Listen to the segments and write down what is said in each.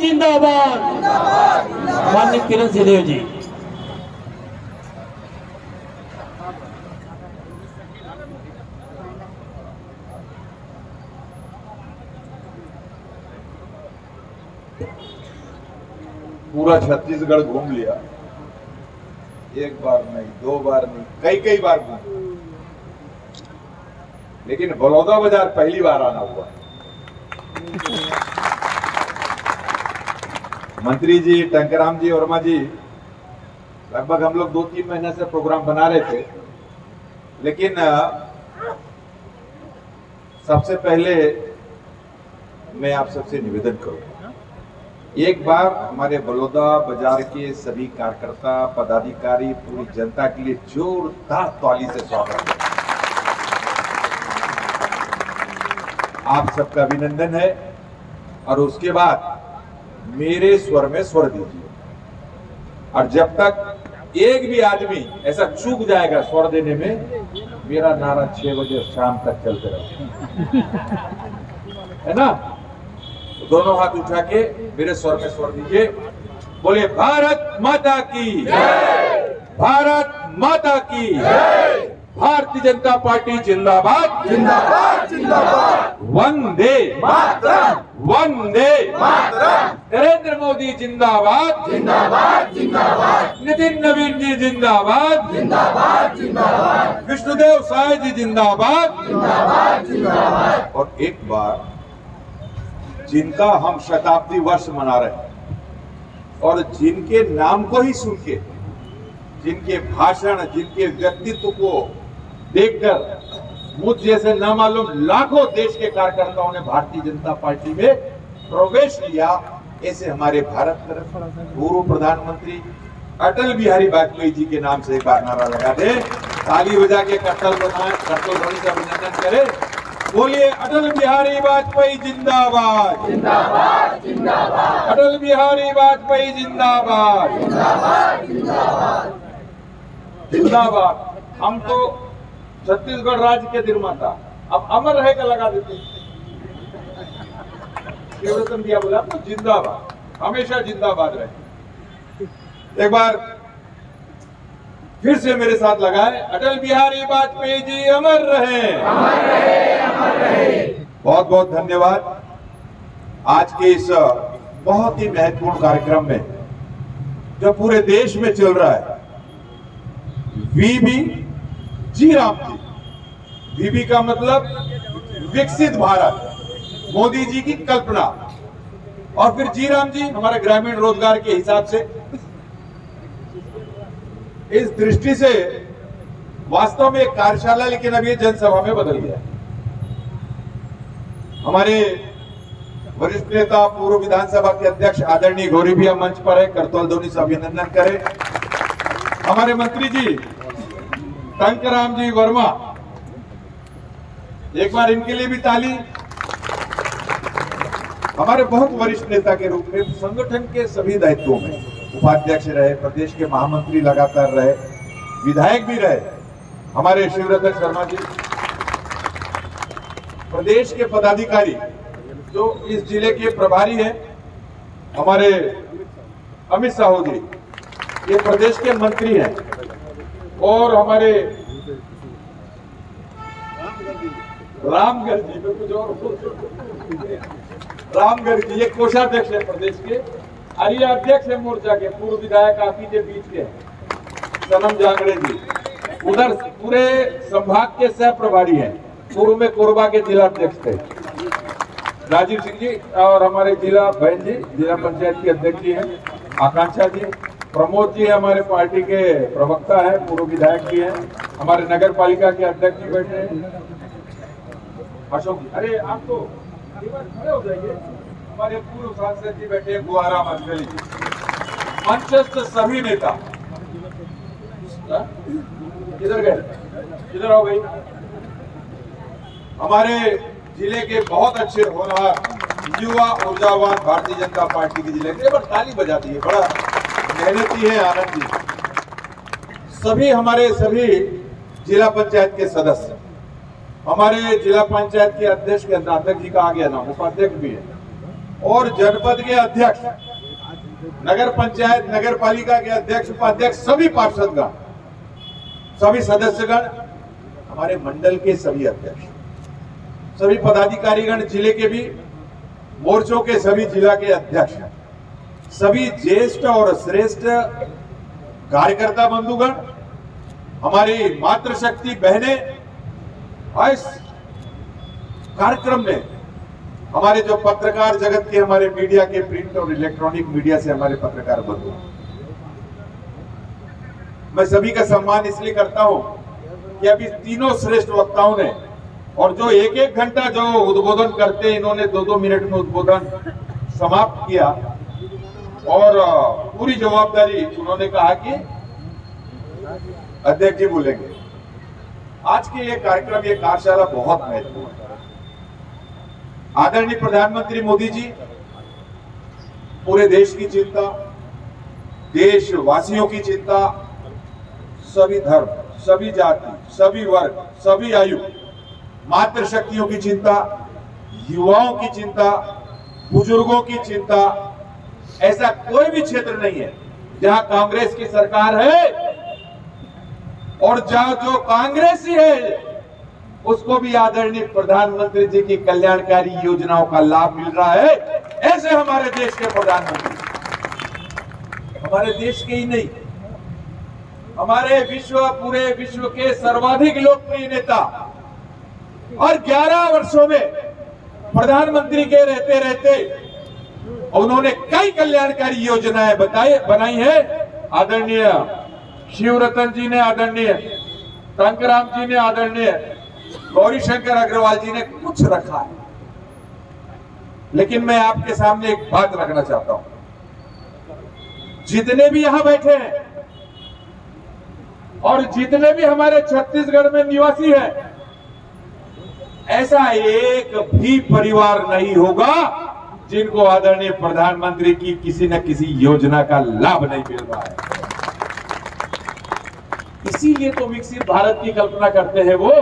जिंदाबाद। माननीय किरण सिंहदेव जी। पूरा छत्तीसगढ़ घूम लिया, एक बार नहीं, दो बार नहीं, कई कई बार घूम, लेकिन बलौदा बाजार पहली बार आना हुआ। मंत्री जी, टंकराम जी, वर्मा जी, लगभग हम लोग 2-3 महीने से प्रोग्राम बना रहे थे, लेकिन सबसे पहले मैं आप सबसे निवेदन करूंगा, एक बार हमारे बलौदा बाजार के सभी कार्यकर्ता, पदाधिकारी, पूरी जनता के लिए जोरदार ताली से स्वागत है। आप सबका अभिनंदन है। और उसके बाद मेरे स्वर में स्वर दीजिए, और जब तक एक भी आदमी ऐसा चूक जाएगा स्वर देने में, मेरा नारा 6 बजे शाम तक चलते रहेगा, है ना? तो दोनों हाथ उठा के मेरे स्वर में स्वर दीजिए, बोले भारत माता की जय, भारत माता की जय, भारतीय जनता पार्टी जिंदाबाद, जिंदाबाद, जिंदाबाद, वंदे मातरम, वंदे मातरम, नरेंद्र मोदी जिंदाबाद, जिंदाबाद, जिंदाबाद, नितिन नवीन जी जिंदाबाद, जिंदाबाद, जिंदाबाद, विष्णुदेव साय जी जिंदाबाद, जिंदाबाद, जिंदाबाद। और एक बार जिनका हम शताब्दी वर्ष मना रहे हैं और जिनके नाम को ही सुन के, जिनके भाषण, जिनके व्यक्तित्व को देखकर मुझ जैसे न मालूम लाखों देश के कार्यकर्ताओं ने भारतीय जनता पार्टी में प्रवेश किया, ऐसे हमारे भारत रत्न पूर्व प्रधानमंत्री अटल बिहारी वाजपेयी जी के नाम से एक बार नारा लगा दे, ताली बजा के कट्टल ध्वनि से अभिनंदन करे, बोलिए अटल बिहारी वाजपेयी जिंदाबाद, जिंदाबाद, जिंदाबाद, अटल बिहारी वाजपेयी जिंदाबाद, जिंदाबाद, जिंदाबाद, जिंदाबाद। हम तो छत्तीसगढ़ राज्य के निर्माता, अब अमर रहे का लगा देते, शिवरतन दिया बोला तो जिंदाबाद, हमेशा जिंदाबाद रहे। एक बार फिर से मेरे साथ लगाए, अटल बिहारी वाजपेयी जी अमर रहे, अमर रहे, अमर रहे। बहुत बहुत धन्यवाद। आज के इस बहुत ही महत्वपूर्ण कार्यक्रम में जो पूरे देश में चल रहा है, वीबी जी राम जी, वीबी का मतलब विकसित भारत, मोदी जी की कल्पना, और फिर जी राम जी हमारे ग्रामीण रोजगार के हिसाब से। इस दृष्टि से वास्तव में एक कार्यशाला, लेकिन अब ये जनसभा में बदल गया। हमारे वरिष्ठ नेता, पूर्व विधानसभा के अध्यक्ष आदरणीय गौरी भैया मंच पर है, करतौल ध्वनि से अभिनंदन करें। हमारे मंत्री जी टंकराम जी वर्मा, एक बार इनके लिए भी ताली। हमारे बहुत वरिष्ठ नेता के रूप में संगठन के सभी दायित्वों में उपाध्यक्ष रहे, प्रदेश के महामंत्री लगातार रहे, विधायक भी रहे, हमारे शिवरतन शर्मा जी, प्रदेश के पदाधिकारी जो इस जिले के प्रभारी हैं, हमारे अमित साहू जी, ये प्रदेश के मंत्री हैं, और हमारे रामगढ़ जी में कुछ और, रामगढ़ जी ये कोषाध्यक्ष है प्रदेश के, और ये अध्यक्ष है मोर्चा के, पूर्व विधायक आप ही के बीच के सनम जांगड़े जी, उधर पूरे संभाग के सह प्रभारी हैं, पूर्व में कोरबा के जिला अध्यक्ष थे राजीव सिंह जी, और हमारे जिला बहन जी, जिला पंचायत की अध्यक्ष जी हैं आकांक्षा जी, प्रमोद जी हमारे पार्टी के प्रवक्ता है, पूर्व विधायक भी हैं, हमारे नगर पालिका के अध्यक्ष जी बैठे हैं, अशोक जी, अरे आप तो खड़े हो जाइए, हमारे पूर्व सांसद जी बैठे हैं, गुहाराम अंजलि जी, मंचस्थ सभी नेता, किधर गए, किधर हो गई, हमारे जिले के बहुत अच्छे होनहार युवा ऊर्जावान भारतीय जनता पार्टी के जिले के, बस ताली बजा दी है, बड़ा मेहनती है आनंद जी, सभी हमारे सभी जिला पंचायत के सदस्य, हमारे जिला पंचायत के अध्यक्ष के अध्यक्ष जी का आ गया नाम, उपाध्यक्ष भी है, और जनपद के अध्यक्ष, नगर पंचायत, नगर पालिका के अध्यक्ष, उपाध्यक्ष, सभी पार्षदगण, सभी सदस्यगण, हमारे मंडल के सभी अध्यक्ष, सभी पदाधिकारीगण, जिले के भी मोर्चों के सभी जिला के अध्यक्ष, सभी ज्येष्ठ और श्रेष्ठ कार्यकर्ता बंधुगण, हमारी मातृशक्ति बहनें, इस कार्यक्रम में हमारे जो पत्रकार जगत के, हमारे मीडिया के, प्रिंट और इलेक्ट्रॉनिक मीडिया से हमारे पत्रकार बंधु, मैं सभी का सम्मान इसलिए करता हूं कि अभी तीनों श्रेष्ठ वक्ताओं ने, और जो एक एक घंटा जो उद्बोधन करते, इन्होंने 2-2 मिनट में उद्बोधन समाप्त किया और पूरी जवाबदारी उन्होंने कहा कि अध्यक्ष जी बोलेंगे। आज के ये कार्यक्रम, ये कार्यशाला बहुत महत्वपूर्ण है। आदरणीय प्रधानमंत्री मोदी जी पूरे देश की चिंता, देशवासियों की चिंता, सभी धर्म, सभी जाति, सभी वर्ग, सभी आयु, मातृशक्तियों की चिंता, युवाओं की चिंता, बुजुर्गों की चिंता, ऐसा कोई भी क्षेत्र नहीं है जहां कांग्रेस की सरकार है और जहां जो कांग्रेसी है उसको भी आदरणीय प्रधानमंत्री जी की कल्याणकारी योजनाओं का लाभ मिल रहा है। ऐसे हमारे देश के प्रधानमंत्री, हमारे देश के ही नहीं, हमारे पूरे विश्व के सर्वाधिक लोकप्रिय नेता, और 11 वर्षों में प्रधानमंत्री के रहते रहते उन्होंने कई कल्याणकारी योजनाएं बनाई है। आदरणीय शिवरतन जी ने, आदरणीय टंकराम जी ने, आदरणीय गौरी शंकर अग्रवाल जी ने कुछ रखा है, लेकिन मैं आपके सामने एक बात रखना चाहता हूं। जितने भी यहां बैठे हैं और जितने भी हमारे छत्तीसगढ़ में निवासी हैं, ऐसा एक भी परिवार नहीं होगा जिनको आदरणीय प्रधानमंत्री की किसी न किसी योजना का लाभ नहीं मिल रहा है। इसीलिए तो विकसित भारत की कल्पना करते हैं वो,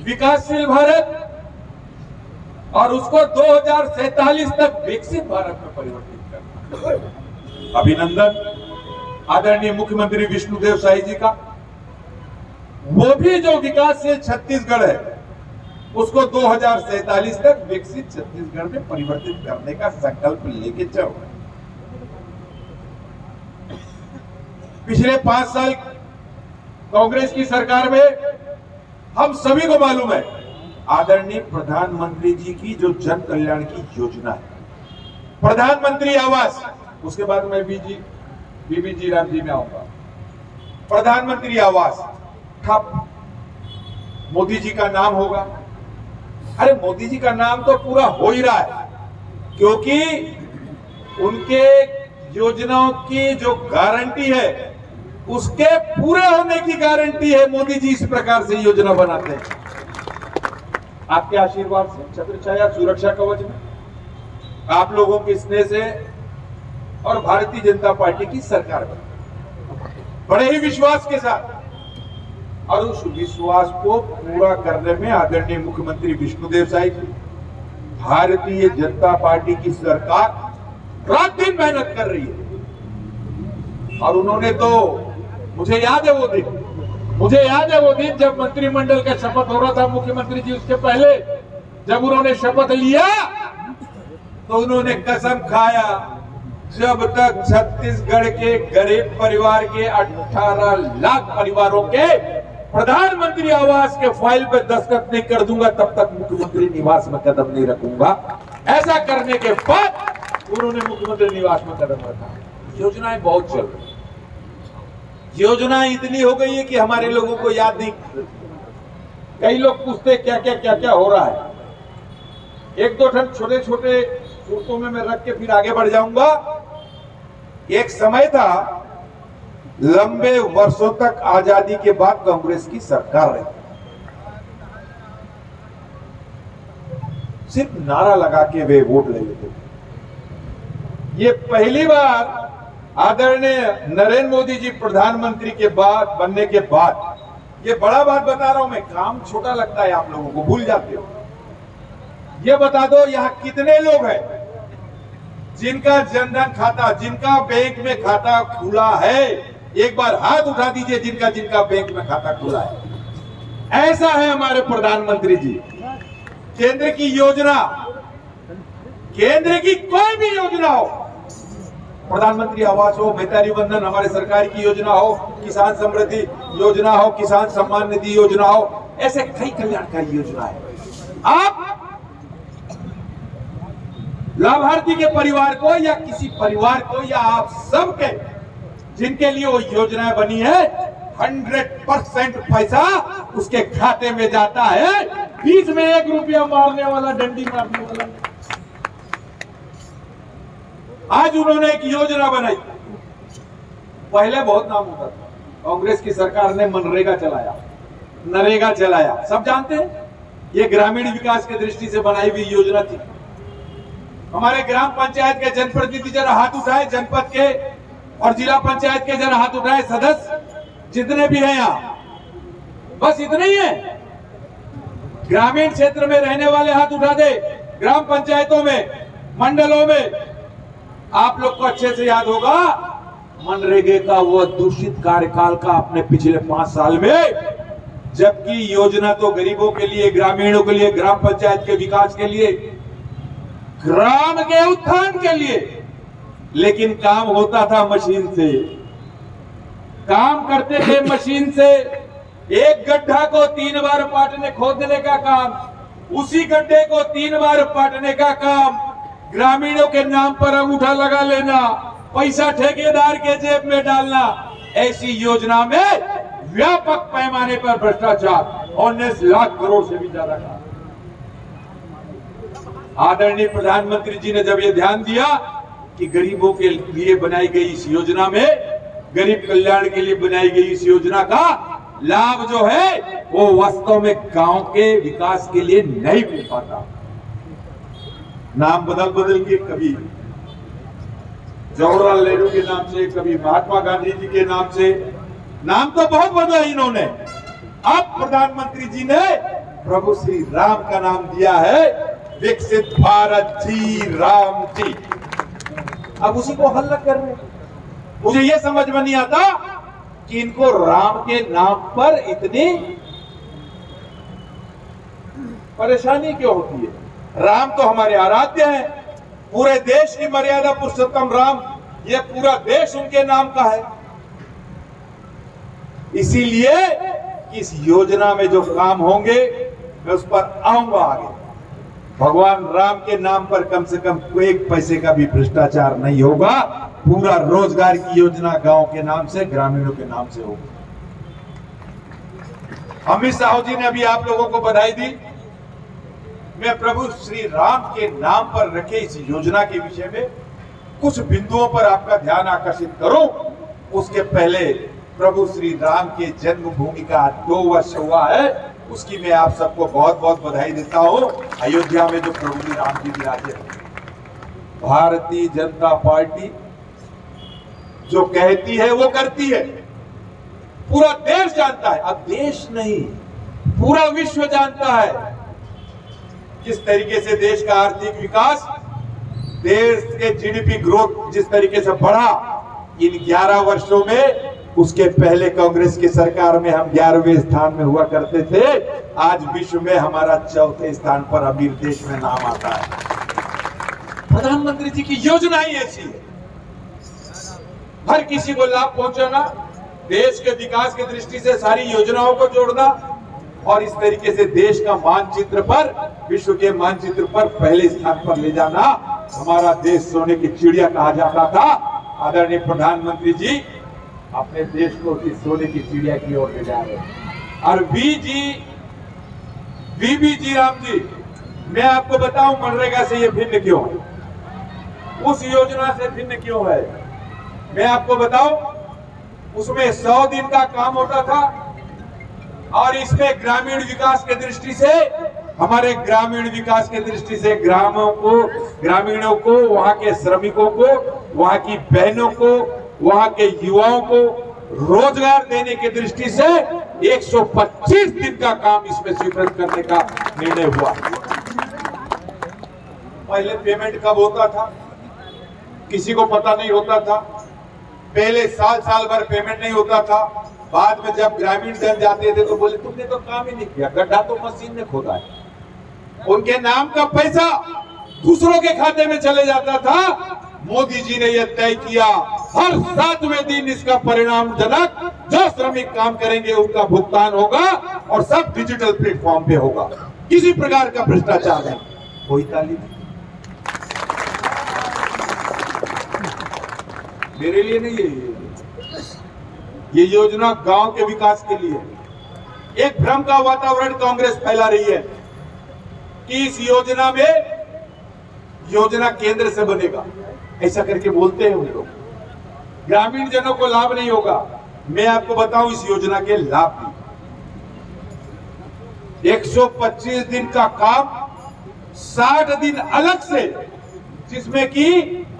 विकासशील भारत, और उसको 2047 तक विकसित भारत में परिवर्तित करना। अभिनंदन आदरणीय मुख्यमंत्री विष्णुदेव साई जी का। वो भी जो विकासशील छत्तीसगढ़ है उसको 2047 तक विकसित छत्तीसगढ़ में परिवर्तित करने का संकल्प लेके चल रहे हैं। पिछले 5 साल कांग्रेस की सरकार में हम सभी को मालूम है आदरणीय प्रधानमंत्री जी की जो जन कल्याण की योजना है, प्रधानमंत्री आवास, उसके बाद मैं बीबी जी राम जी में आऊंगा, प्रधानमंत्री आवास ठप, मोदी जी का नाम होगा। अरे मोदी जी का नाम तो पूरा हो ही रहा है, क्योंकि उनके योजनाओं की जो गारंटी है उसके पूरे होने की गारंटी है। मोदी जी इस प्रकार से योजना बनाते हैं, आपके आशीर्वाद से, छत्र छाया सुरक्षा कवच में, आप लोगों के स्नेह से, और भारतीय जनता पार्टी की सरकार में बड़े ही विश्वास के साथ, और उस विश्वास को पूरा करने में आदरणीय मुख्यमंत्री विष्णुदेव साई जी, भारतीय जनता पार्टी की सरकार रात दिन मेहनत कर रही है। और उन्होंने तो, मुझे याद है वो दिन जब मंत्रिमंडल का शपथ हो रहा था, मुख्यमंत्री जी उसके पहले जब उन्होंने शपथ लिया तो उन्होंने कसम खाया, जब तक छत्तीसगढ़ के गरीब परिवार के 18 लाख परिवारों के प्रधानमंत्री आवास के फाइल पे दस्तखत नहीं कर दूंगा तब तक मुख्यमंत्री निवास में कदम नहीं रखूंगा। ऐसा करने के बाद उन्होंने मुख्यमंत्री निवास में कदम रखा। योजनाएं बहुत चल रही, योजना इतनी हो गई है कि हमारे लोगों को याद नहीं। कई लोग पूछते क्या क्या हो रहा है। एक दो छोटे छोटे सूत्रों में मैं रख के फिर आगे बढ़ जाऊंगा। एक समय था, लंबे वर्षों तक आजादी के बाद कांग्रेस की सरकार रही, सिर्फ नारा लगा के वे वोट ले लेते थे। ये पहली बार आदरणीय नरेंद्र मोदी जी प्रधानमंत्री के बाद बनने के बाद, ये बड़ा बात बता रहा हूं मैं, काम छोटा लगता है आप लोगों को, भूल जाते हो। ये बता दो यहाँ कितने लोग हैं जिनका जनधन खाता, जिनका बैंक में खाता खुला है? एक बार हाथ उठा दीजिए जिनका जिनका बैंक में खाता खुला है। ऐसा है हमारे प्रधानमंत्री जी। केंद्र की योजना, केंद्र की कोई भी योजना हो, प्रधानमंत्री आवास हो, मैत्री बंधन हमारे सरकार की योजना हो, किसान समृद्धि योजना हो, किसान सम्मान निधि योजना हो, ऐसे कई कल्याणकारी योजना है। आप लाभार्थी के परिवार को या किसी परिवार को या आप सबके जिनके लिए वो योजनाएं बनी है 100% पैसा उसके खाते में जाता है। बीच में 1 रुपया मारने वाला, डंडी मारने वाला। आज उन्होंने एक योजना बनाई। पहले बहुत नाम होता था, कांग्रेस की सरकार ने मनरेगा चलाया, नरेगा चलाया, सब जानते हैं। ये ग्रामीण विकास की दृष्टि से बनाई हुई योजना थी। हमारे ग्राम पंचायत के जनप्रतिनिधि जरा हाथ उठाए, जनपद के और जिला पंचायत के जरा हाथ उठाए, सदस्य जितने भी हैं यहाँ, बस इतने ही है। ग्रामीण क्षेत्र में रहने वाले हाथ उठा दे, ग्राम पंचायतों में, मंडलों में। आप लोग को अच्छे से याद होगा मनरेगा का वो दूषित कार्यकाल का अपने पिछले 5 साल में, जबकि योजना तो गरीबों के लिए, ग्रामीणों के लिए, ग्राम पंचायत के विकास के लिए, ग्राम के उत्थान के लिए, लेकिन काम होता था मशीन से। काम करते थे मशीन से। एक गड्ढा को 3 बार पाटने, खोदने का काम, उसी गड्ढे को 3 बार पाटने का काम, ग्रामीणों के नाम पर अंगूठा लगा लेना, पैसा ठेकेदार के जेब में डालना। ऐसी योजना में व्यापक पैमाने पर भ्रष्टाचार, 19 लाख करोड़ से भी ज्यादा का। आदरणीय प्रधानमंत्री जी ने जब ये ध्यान दिया कि गरीबों के लिए बनाई गई इस योजना में, गरीब कल्याण के लिए बनाई गई इस योजना का लाभ जो है वो वास्तव में गांव के विकास के लिए नहीं मिल पाता। नाम बदल बदल के, कभी जवाहरलाल नेहरू के नाम से, कभी महात्मा गांधी जी के नाम से, नाम तो बहुत बदला इन्होंने। अब प्रधानमंत्री जी ने प्रभु श्री राम का नाम दिया है, विकसित भारत जी राम जी। अब उसी को हल्ला कर रहे। मुझे यह समझ में नहीं आता कि इनको राम के नाम पर इतनी परेशानी क्यों होती है। राम तो हमारे आराध्य हैं, पूरे देश की मर्यादा पुरुषोत्तम राम, ये पूरा देश उनके नाम का है। इसीलिए इस योजना में जो काम होंगे मैं उस पर आऊंगा आगे। भगवान राम के नाम पर कम से कम 1 पैसे का भी भ्रष्टाचार नहीं होगा। पूरा रोजगार की योजना गांव के नाम से, ग्रामीणों के नाम से होगी। अमित शाह जी ने अभी आप लोगों को बधाई दी। मैं प्रभु श्री राम के नाम पर रखे इस योजना के विषय में कुछ बिंदुओं पर आपका ध्यान आकर्षित करूं। उसके पहले प्रभु श्री राम के जन्मभूमि का 2 वर्ष हुआ है, उसकी मैं आप सबको बहुत बहुत बधाई देता हूं। अयोध्या में जो प्रभु श्री राम जी विराजे, भारतीय जनता पार्टी जो कहती है वो करती है। पूरा देश जानता है, अब देश नहीं पूरा विश्व जानता है किस तरीके से देश का आर्थिक विकास, देश के जीडीपी ग्रोथ जिस तरीके से बढ़ा इन 11 वर्षों में। उसके पहले कांग्रेस की सरकार में हम 11वें स्थान में हुआ करते थे, आज विश्व में हमारा 4थे स्थान पर अमीर देश में नाम आता है। प्रधानमंत्री जी की योजना ही ऐसी है, हर किसी को लाभ पहुंचाना, देश के विकास की दृष्टि से सारी योजनाओं को जोड़ना और इस तरीके से देश का मानचित्र पर, विश्व के मानचित्र पर पहले स्थान पर ले जाना। हमारा देश सोने की चिड़िया कहा जाता था। आदरणीय प्रधानमंत्री जी अपने देश को इस सोने की चिड़िया की ओर ले जा रहे हैं। और वीबी राम जी, मैं आपको बताऊं मनरेगा से ये भिन्न क्यों है, उस योजना से भिन्न क्यों है। मैं आपको बताऊं, उसमें 100 दिन का काम होता था और इसमें ग्रामीण विकास के दृष्टि से, हमारे ग्रामीण विकास के दृष्टि से ग्रामों को, ग्रामीणों को, वहां के श्रमिकों को, वहां की बहनों को, वहां के युवाओं को रोजगार देने की दृष्टि से 125 दिन का काम इसमें स्वीकृत करने का निर्णय हुआ। पहले पेमेंट कब होता था किसी को पता नहीं होता था। पहले साल साल भर पेमेंट नहीं होता था। बाद में जब ग्रामीण जन जाते थे तो बोले तुमने तो काम ही नहीं किया, गड्ढा तो मशीन ने खोदा है। उनके नाम का पैसा दूसरों के खाते में चले जाता था। मोदी जी ने यह तय किया हर 7वें दिन इसका परिणामजनक जो श्रमिक काम करेंगे उनका भुगतान होगा और सब डिजिटल प्लेटफॉर्म पे होगा। किसी प्रकार का भ्रष्टाचार नहीं। कोई ताली मेरे लिए नहीं है ये योजना गांव के विकास के लिए। एक भ्रम का वातावरण कांग्रेस फैला रही है कि इस योजना में योजना केंद्र से बनेगा, ऐसा करके बोलते हैं उन लोग। ग्रामीण जनों को लाभ नहीं होगा। मैं आपको बताऊं इस योजना के लाभ भी 125 दिन का काम 60 दिन अलग से, जिसमें कि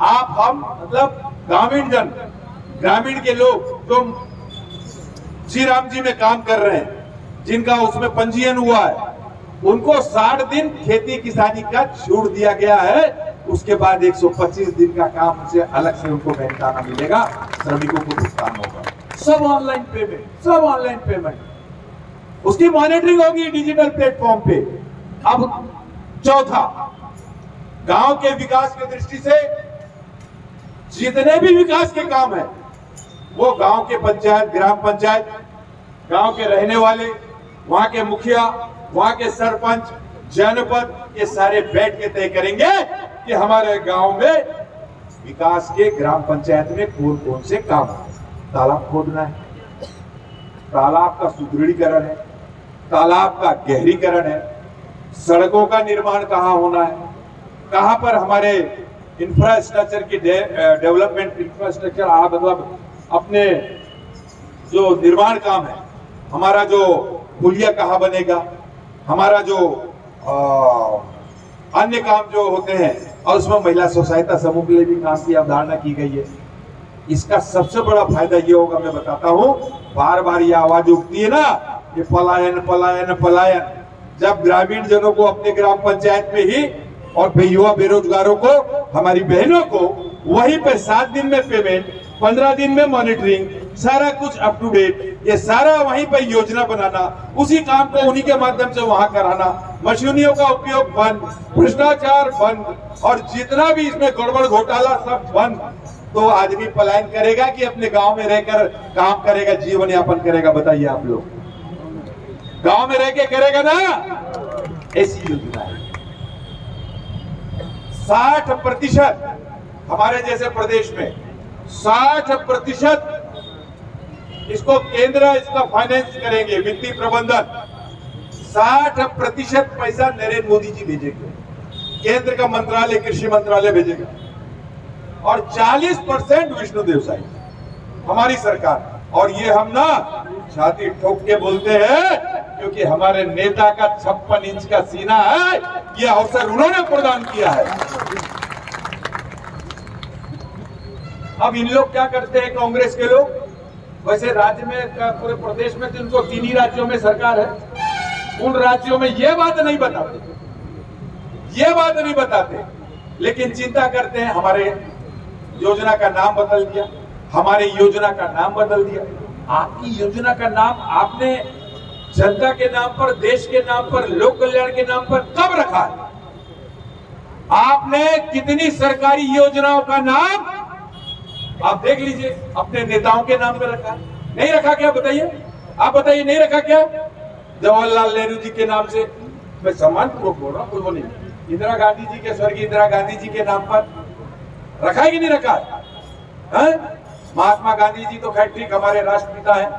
आप हम मतलब ग्रामीण जन, ग्रामीण के लोग जो श्री राम जी में काम कर रहे हैं, जिनका उसमें पंजीयन हुआ है, उनको 60 दिन खेती किसानी का छूट दिया गया है। उसके बाद 125 दिन का काम से अलग से उनको मेहनताना मिलेगा, श्रमिकों को भुगतान होगा। सब ऑनलाइन पेमेंट, सब ऑनलाइन पेमेंट, उसकी मॉनिटरिंग होगी डिजिटल प्लेटफॉर्म पे। अब चौथा, गांव के विकास की दृष्टि से जितने भी विकास के काम है वो गांव के पंचायत, ग्राम पंचायत, गांव के रहने वाले, वहां के मुखिया, वहां के सरपंच, जनपद, ये सारे बैठ के तय करेंगे कि हमारे गांव में विकास के ग्राम पंचायत में कौन कौन से काम है। तालाब खोदना है, तालाब का सुदृढ़ीकरण है, तालाब का गहरीकरण है, सड़कों का निर्माण कहाँ होना है, कहां पर हमारे इंफ्रास्ट्रक्चर की डेवलपमेंट, इंफ्रास्ट्रक्चर मतलब अपने जो निर्माण काम है, हमारा जो पुलिया कहाँ बनेगा, हमारा जो अन्य काम जो होते हैं, और उसमें महिला स्व सहायता समूह के लिए भी काम की अवधारणा की गई है। इसका सबसे बड़ा फायदा ये होगा, मैं बताता हूँ, बार बार ये आवाज उठती है ना, ये पलायन पलायन पलायन। जब ग्रामीण जनों को अपने ग्राम पंचायत में ही और युवा बेरोजगारों को, हमारी बहनों को वहीं पे 7 दिन में पेमेंट, 15 दिन में मॉनिटरिंग, सारा कुछ अप टू डेट, ये सारा वहीं पर योजना बनाना, उसी काम को उन्हीं के माध्यम से वहां कराना, मशीनियों का उपयोग बंद, भ्रष्टाचार बंद, और जितना भी इसमें गड़बड़ घोटाला सब बंद। तो आदमी पलायन करेगा कि अपने गांव में रहकर काम करेगा, जीवन यापन करेगा? बताइए आप लोग, गांव में रह के करेगा ना? ऐसी योजना है। 60% हमारे जैसे प्रदेश में 60% इसको केंद्र इसका फाइनेंस करेंगे, वित्तीय प्रबंधन। 60% पैसा नरेंद्र मोदी जी भेजेंगे, केंद्र का मंत्रालय, कृषि मंत्रालय भेजेगा, और 40% विष्णु देव साई, हमारी सरकार। और ये हम ना छाती ठोक के बोलते हैं क्योंकि हमारे नेता का 56 इंच का सीना है, ये अवसर उन्होंने प्रदान किया है। अब इन लोग क्या करते हैं, कांग्रेस के लोग? वैसे राज्य में, पूरे प्रदेश में तो इनको 3 ही राज्यों में सरकार है, उन राज्यों में ये बात नहीं बताते, ये बात नहीं बताते, लेकिन चिंता करते हैं हमारे योजना का नाम बदल दिया, हमारे योजना का नाम बदल दिया। आपकी योजना का नाम आपने जनता के नाम पर, देश के नाम पर, लोक कल्याण के नाम पर कब रखा है? आपने कितनी सरकारी योजनाओं का नाम आप देख लीजिए अपने नेताओं के नाम पे रखा है? नहीं रखा क्या? बताइए, आप बताइए, नहीं रखा क्या? जवाहरलाल नेहरू जी के नाम से, मैं सम्मानपूर्वक बोल रहा हूँ, कोई वो नहीं, इंदिरा गांधी जी के, स्वर्गीय इंदिरा गांधी जी के नाम पर रखा है कि नहीं रखा है? महात्मा गांधी जी तो खैर ठीक हमारे राष्ट्रपिता हैं,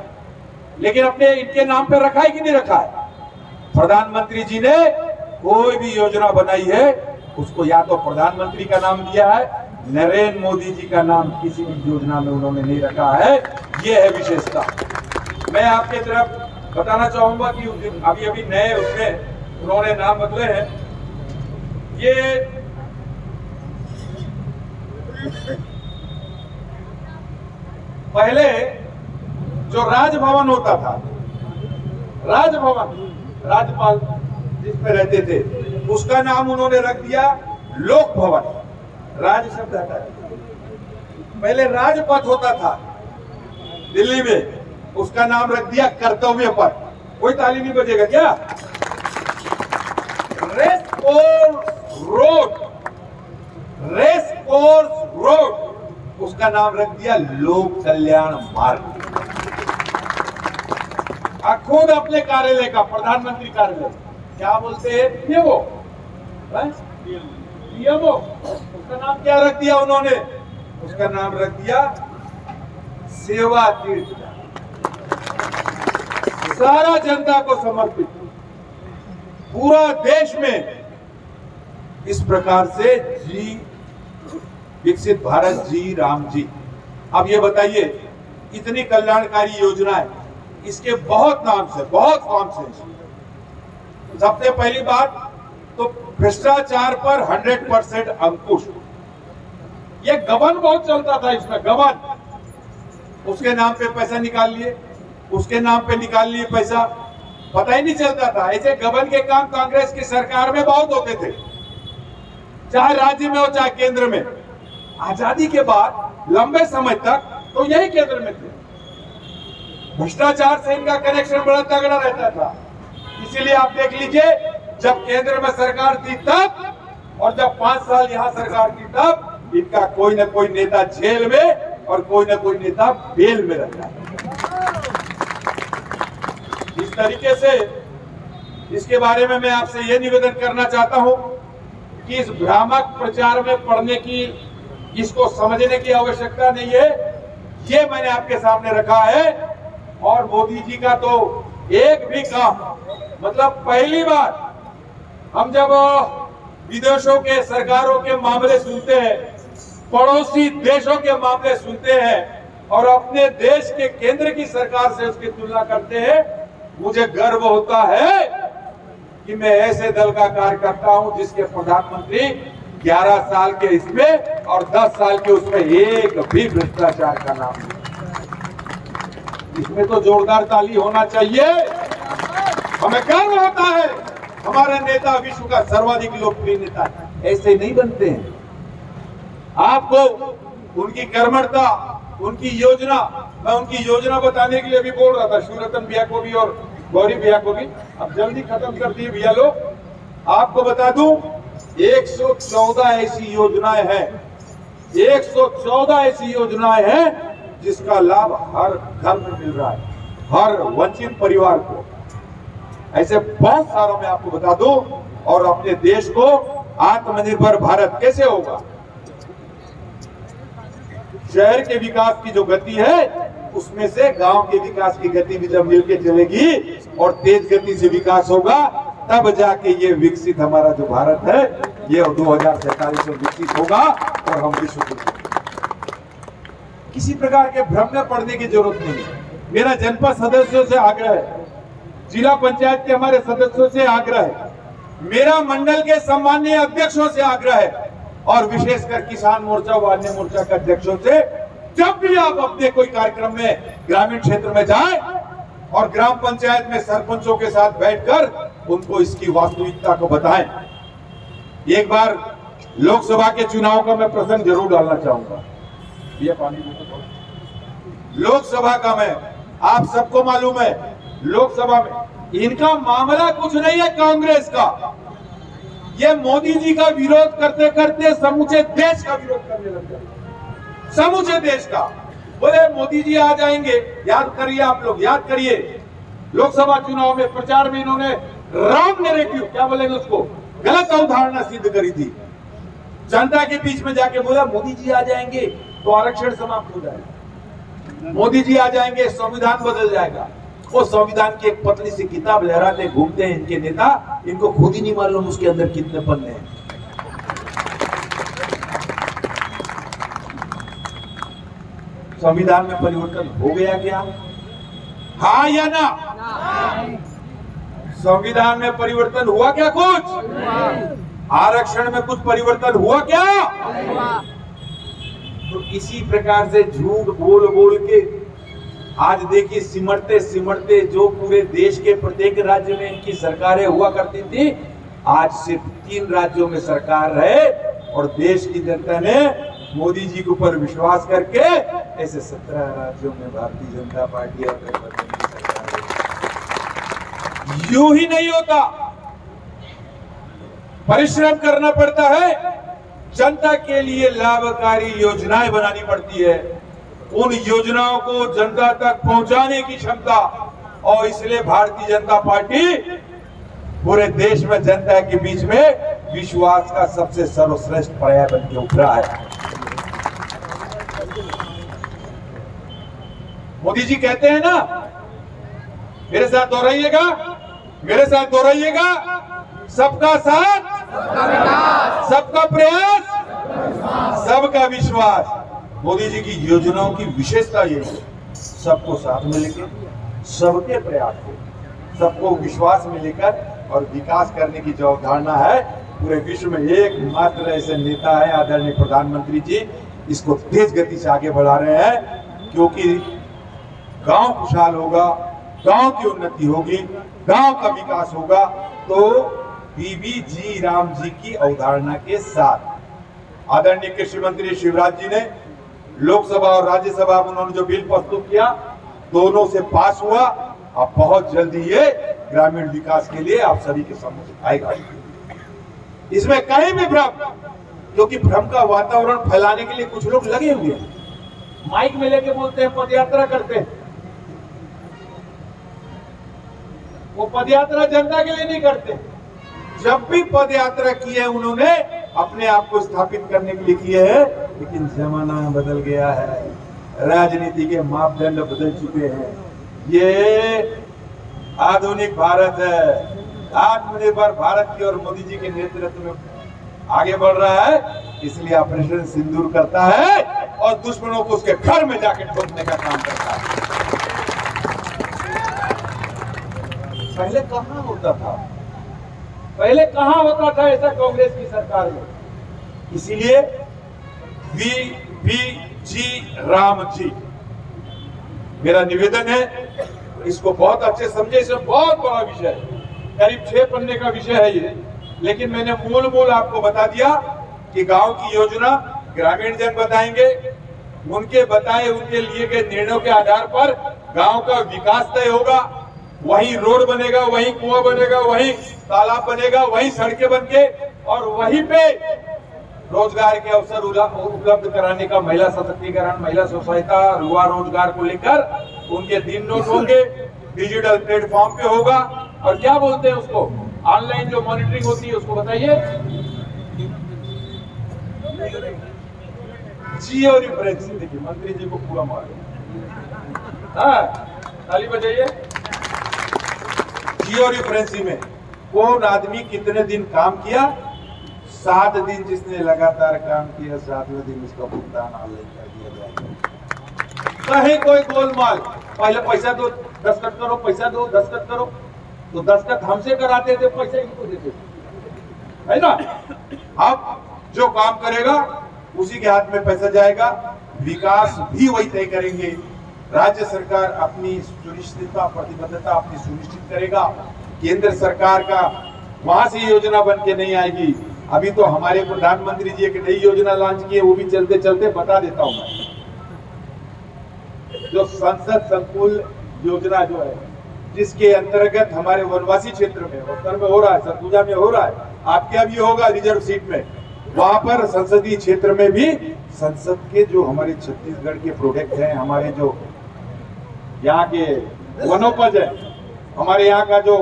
लेकिन अपने इनके नाम पर रखा है कि नहीं रखा है? प्रधानमंत्री जी ने कोई भी योजना बनाई है उसको या तो प्रधानमंत्री का नाम दिया है, नरेंद्र मोदी जी का नाम किसी भी योजना में उन्होंने नहीं रखा है। ये है विशेषता। मैं आपके तरफ बताना चाहूंगा कि अभी अभी नए उसमें उन्होंने नाम बदले हैं। ये पहले जो राजभवन होता था, राजभवन, राज्यपाल जिसमें रहते थे, उसका नाम उन्होंने रख दिया लोक भवन, राज शब्द हटा, पहले राजपथ होता था दिल्ली में, उसका नाम रख दिया कर्तव्य पथ। कोई ताली नहीं बजेगा क्या? Race course road, race course road, उसका नाम रख दिया लोक कल्याण मार्ग। खुद अपने कार्यालय का, प्रधानमंत्री कार्यालय क्या बोलते हैं, पीएमओ, पीएमओ, उसका नाम क्या रख दिया उन्होंने? उसका नाम रख दिया सेवा तीर्थ। सारा जनता को समर्पित, पूरा देश में इस प्रकार से जी विकसित भारत, जी राम जी। अब ये बताइए, इतनी कल्याणकारी योजनाएं, इसके बहुत नाम से, बहुत फॉर्म से। सबसे पहली बात तो भ्रष्टाचार पर 100% अंकुश। ये गबन बहुत चलता था, इसमें गबन, उसके नाम पे पैसा निकाल लिए, उसके नाम पे निकाल लिए पैसा, पता ही नहीं चलता था। ऐसे गबन के काम कांग्रेस की सरकार में बहुत होते थे, चाहे राज्य में हो चाहे केंद्र में। आजादी के बाद लंबे समय तक तो यही केंद्र में थे, भ्रष्टाचार से इनका कनेक्शन बड़ा तगड़ा रहता था। इसीलिए आप देख लीजिए, जब केंद्र में सरकार थी तब, और जब 5 साल यहां सरकार थी तब, इनका कोई ना कोई नेता जेल में और कोई ना कोई नेता बेल में रहता है। इस तरीके से इसके बारे में मैं आपसे यह निवेदन करना चाहता हूं कि इस भ्रामक प्रचार में पड़ने की, इसको समझने की आवश्यकता नहीं है। ये मैंने आपके सामने रखा है। और मोदी जी का तो एक भी काम, मतलब पहली बार हम जब विदेशों के सरकारों के मामले सुनते हैं, पड़ोसी देशों के मामले सुनते हैं और अपने देश के केंद्र की सरकार से उसकी तुलना करते हैं, मुझे गर्व होता है कि मैं ऐसे दल का कार्यकर्ता हूं जिसके प्रधानमंत्री 11 साल के इसमें और 10 साल के उसमें एक भी भ्रष्टाचार का नाम नहीं। इसमें तो जोरदार ताली होना चाहिए। हमें गर्व होता है, हमारा नेता विश्व का सर्वाधिक लोकप्रिय नेता है। ऐसे नहीं बनते हैं। आपको उनकी कर्मठता, उनकी योजना, मैं उनकी योजना बताने के लिए भी बोल रहा था, शिवरतन भैया को भी और गौरी भैया को भी। अब जल्दी खत्म कर दिए भैया लोग। आपको बता दूं, 114 ऐसी योजनाएं हैं, 114 ऐसी योजनाएं हैं जिसका लाभ हर घर में मिल रहा है, हर वंचित परिवार को। ऐसे बहुत सारा मैं आपको बता दूं। और अपने देश को आत्मनिर्भर भारत कैसे होगा? शहर के विकास की जो गति है, उसमें से गांव के विकास की गति भी जब मिलकर चलेगी और तेज गति से विकास होगा, तब जाके ये विकसित हमारा जो भारत है, ये 2047 में विकसित होगा और हम विश्व को। किसी प्रकार के भ्रम में पड़ने की जरूरत नहीं है। मेरा जनपद सदस्यों से आग्रह है, जिला पंचायत के हमारे सदस्यों से आग्रह है, मेरा मंडल के सम्मानीय अध्यक्षों से आग्रह है और विशेषकर किसान मोर्चा व अन्य मोर्चा के अध्यक्षों से, जब भी आप अपने कोई कार्यक्रम में ग्रामीण क्षेत्र में जाएं और ग्राम पंचायत में सरपंचों के साथ बैठकर उनको इसकी वास्तविकता को बताएं। एक बार लोकसभा के चुनाव का मैं प्रसंग जरूर डालना चाहूंगा। ये पानी लोकसभा का, मैं आप सबको मालूम है, लोकसभा में इनका मामला कुछ नहीं है कांग्रेस का। ये मोदी जी का विरोध करते करते समूचे देश का विरोध करने लग गए, समूचे देश का। बोले मोदी जी आ जाएंगे। याद करिए, आप लोग याद करिए, लोकसभा चुनाव में प्रचार में इन्होंने रॉन्ग नैरेटिव, क्या बोलेंगे उसको, गलत अवधारणा सिद्ध करी थी। जनता के बीच में जाके बोला मोदी जी आ जाएंगे तो आरक्षण समाप्त हो जाएगा, मोदी जी आ जाएंगे संविधान बदल जाएगा। वो संविधान की एक पतली सी किताब लहराते घूमते हैं इनके नेता, इनको खुद ही नहीं मालूम उसके अंदर कितने पन्ने हैं। संविधान में परिवर्तन हो गया क्या? हाँ या ना? संविधान में परिवर्तन हुआ क्या? कुछ आरक्षण में कुछ परिवर्तन हुआ क्या? तो इसी प्रकार से झूठ बोल बोल के आज देखिए, सिमटते सिमटते जो पूरे देश के प्रत्येक राज्य में इनकी सरकारें हुआ करती थी, आज सिर्फ 3 राज्यों में सरकार है और देश की जनता ने मोदी जी के ऊपर विश्वास करके ऐसे 17 राज्यों में भारतीय जनता पार्टी और गठबंधन की सरकार है। यूं ही नहीं होता, परिश्रम करना पड़ता है, जनता के लिए लाभकारी योजनाएं बनानी पड़ती है, उन योजनाओं को जनता तक पहुंचाने की क्षमता, और इसलिए भारतीय जनता पार्टी पूरे देश में जनता के बीच में विश्वास का सबसे सर्वश्रेष्ठ पर्याय बन के उभरा है। मोदी जी कहते हैं ना, मेरे साथ दोहराइएगा, मेरे साथ दोहराइएगा, सबका साथ, सबका प्रयास, सबका विश्वास। मोदी जी की योजनाओं की विशेषता यही है, सबको साथ में लेकर, सबके प्रयास को, सबको विश्वास में लेकर और विकास करने की जो अवधारणा है, पूरे विश्व में एकमात्र ऐसे नेता है आदरणीय प्रधानमंत्री जी, इसको तेज गति से आगे बढ़ा रहे हैं। क्योंकि गांव खुशहाल होगा, गांव की उन्नति होगी, गांव का विकास होगा, तो बीबी जी राम जी की अवधारणा के साथ आदरणीय कृषि मंत्री शिवराज जी ने लोकसभा और राज्यसभा में उन्होंने जो बिल प्रस्तुत किया, दोनों से पास हुआ। अब बहुत जल्दी ये ग्रामीण विकास के लिए आप सभी के सामने आएगा। इसमें कहीं भी भ्रम, क्योंकि भ्रम का वातावरण फैलाने के लिए कुछ लोग लगे हुए हैं, माइक में लेके बोलते हैं, पदयात्रा करते हैं। वो पदयात्रा जनता के लिए नहीं करते। जब भी पदयात्रा की है उन्होंने अपने आप को स्थापित करने के लिए किए हैं, लेकिन जमाना बदल गया है, राजनीति के मापदंड बदल चुके हैं। ये आधुनिक भारत है, आत्मनिर्भर भारत की ओर मोदी जी के नेतृत्व में आगे बढ़ रहा है, इसलिए ऑपरेशन सिंदूर करता है और दुश्मनों को उसके घर में जाके ठोकने का काम करता है। पहले कहां होता था, पहले कहां होता था ऐसा कांग्रेस की सरकार में। इसीलिए बीबी राम जी, मेरा निवेदन है, इसको बहुत अच्छे समझे। इसमें बहुत बड़ा विषय है, करीब 6 पन्ने का विषय है ये, लेकिन मैंने मूल आपको बता दिया कि गांव की योजना ग्रामीण जन बताएंगे, उनके बताए, उनके लिए गए निर्णयों के आधार पर गांव का विकास तय होगा। वहीं रोड बनेगा, वहीं कुआं बनेगा, वहीं तालाब बनेगा, वहीं सड़कें बनके, और वहीं पे रोजगार के अवसर उपलब्ध कराने का महिला सशक्तिकरण, महिला स्वसहायता, युवा रोजगार को लेकर उनके दिन नोट होंगे, डिजिटल प्लेटफॉर्म पे होगा। और क्या बोलते हैं उसको, ऑनलाइन जो मॉनिटरिंग होती है उसको बताइए, जियो रिफरेंस। देखिए मंत्री जी को पूरा मारो, हाँ ताली बजाइए। जियो रिफरेंसी में कौन आदमी कितने दिन काम किया, 7 दिन जिसने लगातार काम किया, 7वें दिन उसका भुगतान ऑनलाइन कर दिया जाएगा। कहीं कोई गोलमाल, पहले पैसा दो, दस्तखत करो, पैसा दो, दस्तखत करो, तो दस्तखत हमसे कराते थे, पैसे इनको देते थे, है ना। अब जो काम करेगा उसी के हाथ में पैसा जाएगा। विकास भी वही तय करेंगे, राज्य सरकार अपनी सुनिश्चितता, प्रतिबद्धता अपनी सुनिश्चित करेगा। केंद्र सरकार का वहां से योजना बन के नहीं आएगी। अभी तो हमारे प्रधानमंत्री जी एक नई योजना लॉन्च की है, वो भी चलते चलते बता देता हूं मैं। जो संसद संकुल योजना जो है, जिसके अंतर्गत हमारे वनवासी क्षेत्र में, उत्तर में हो रहा है, सरगुजा में हो रहा है, आपके अभी होगा रिजर्व सीट में, वहां पर संसदीय क्षेत्र में भी संसद के जो हमारे छत्तीसगढ़ के प्रोडक्ट हैं, हमारे जो यहाँ के वनोपज है, हमारे यहाँ का जो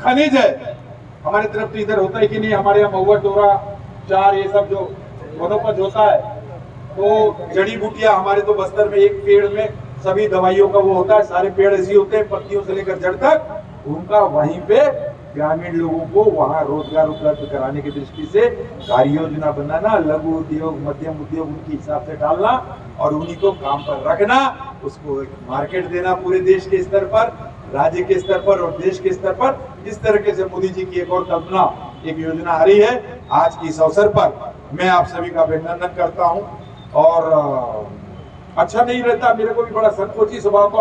खनिज है, हमारे तरफ तो इधर होता है कि नहीं, हमारे यहाँ महुआ, टोरा, चार, ये सब जो वनोपज होता है, तो जड़ी बूटियां, हमारे तो बस्तर में एक पेड़ में सभी दवाइयों का वो होता है, सारे पेड़ ऐसे होते हैं, पत्तियों से लेकर जड़ तक, उनका वहीं पे ग्रामीण लोगों को वहां रोजगार उपलब्ध कराने की दृष्टि से कार्य योजना बनाना, लघु उद्योग, मध्यम उद्योग उनके हिसाब से डालना और उन्हीं को काम पर रखना, उसको एक मार्केट देना पूरे देश के स्तर पर, राज्य के स्तर पर और देश के स्तर पर। इस तरीके से मोदी जी की एक और कल्पना, एक योजना आ रही है। आज की इस अवसर पर मैं आप सभी का अभिनंदन करता हूं। और अच्छा नहीं रहता, मेरे को भी बड़ा संकोची स्वभाव का